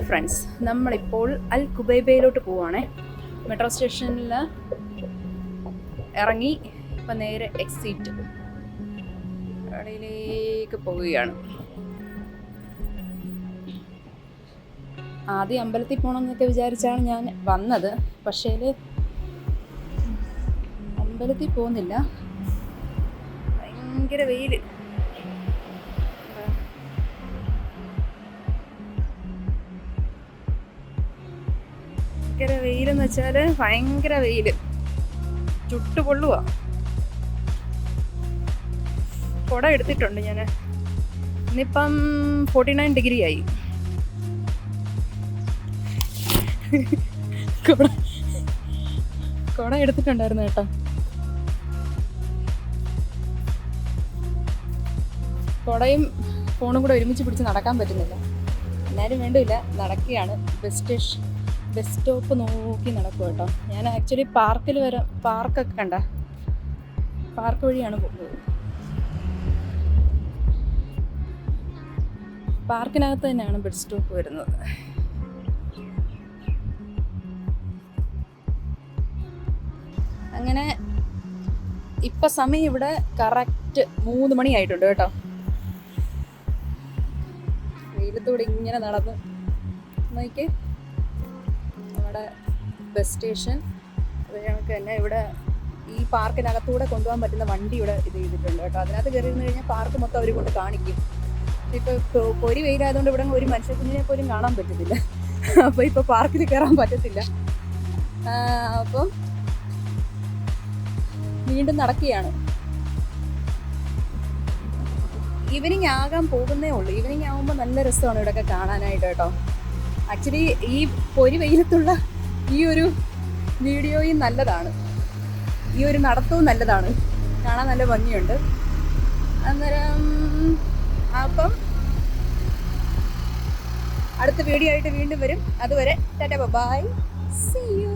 Friends, നമ്മളിപ്പോൾ അൽ ഖുബൈബയിലോട്ട് പോവുകയാണേ. Metro സ്റ്റേഷനിൽ ഇറങ്ങി ഇപ്പം നേരെ എക്സിറ്റ് കടയിലേക്ക് പോവുകയാണ്. ആദ്യം അമ്പലത്തിൽ പോകണമെന്നൊക്കെ വിചാരിച്ചാണ് ഞാൻ വന്നത്. പക്ഷേ അമ്പലത്തിൽ പോകുന്നില്ല, ഭയങ്കര വെയിൽ. ഭയങ്കര വെയിലെന്ന് വെച്ചാൽ ഭയങ്കര വെയിൽ, ചുട്ടുപൊള്ളുക. കുട എടുത്തിട്ടുണ്ട് ഞാൻ. ഇന്നിപ്പം 49 ഡിഗ്രി ആയി. കുട എടുത്തിട്ടുണ്ടായിരുന്നു കേട്ടോ. കുടയും ഫോണും കൂടെ ഒരുമിച്ച് പിടിച്ച് നടക്കാൻ പറ്റുന്നില്ല. എന്നാലും വേണ്ടില്ല, നടക്കുകയാണ്. ബസ് സ്റ്റോപ്പ് നോക്കി നടക്കും കേട്ടോ. ഞാൻ ആക്ച്വലി പാർക്കിൽ പാർക്കൊക്കെ കണ്ട പാർക്ക് വഴിയാണ് പോകുന്നത്. പാർക്കിനകത്ത് തന്നെയാണ് ബസ് സ്റ്റോപ്പ് വരുന്നത്. അങ്ങനെ ഇപ്പം സമയം ഇവിടെ കറക്റ്റ് 3 മണി ആയിട്ടുണ്ട് കേട്ടോ. വെയിലത്തൂടെ ഇങ്ങനെ നടന്ന് നോക്കി നമ്മുടെ ബസ് സ്റ്റേഷൻ. അത് ഞങ്ങൾക്ക് തന്നെ ഇവിടെ ഈ പാർക്കിനകത്തൂടെ കൊണ്ടുപോകാൻ പറ്റുന്ന വണ്ടി ഇവിടെ ഇത് ചെയ്തിട്ടുണ്ട് കേട്ടോ. അതിനകത്ത് കയറി ഇരുന്ന് കഴിഞ്ഞാൽ പാർക്ക് മൊത്തം അവർ കൊണ്ട് കാണിക്കും. ഇപ്പോൾ പൊരി വെയിലായതുകൊണ്ട് ഇവിടെ ഒരു മനുഷ്യക്കുഞ്ഞിനെ പോലും കാണാൻ പറ്റത്തില്ല. അപ്പോൾ ഇപ്പോൾ പാർക്കിൽ കയറാൻ പറ്റത്തില്ല. അപ്പം വീണ്ടും നടക്കുകയാണ്. ഈവനിങ് ആകാൻ പോകുന്നേ ഉള്ളൂ. ഈവനിങ് ആകുമ്പോൾ നല്ല രസമാണ് ഇവിടെയൊക്കെ കാണാനായിട്ട് കേട്ടോ. ആക്ച്വലി ഈ പൊരി വെയിലത്തുള്ള ഈ ഒരു വീഡിയോയും നല്ലതാണ്, ഈ ഒരു നടത്തവും നല്ലതാണ്, കാണാൻ നല്ല ഭംഗിയുണ്ട്. അന്നേരം അപ്പം അടുത്ത വീഡിയോ ആയിട്ട് വീണ്ടും വരും. അതുവരെ ടാറ്റാ ബൈ, സീ യു.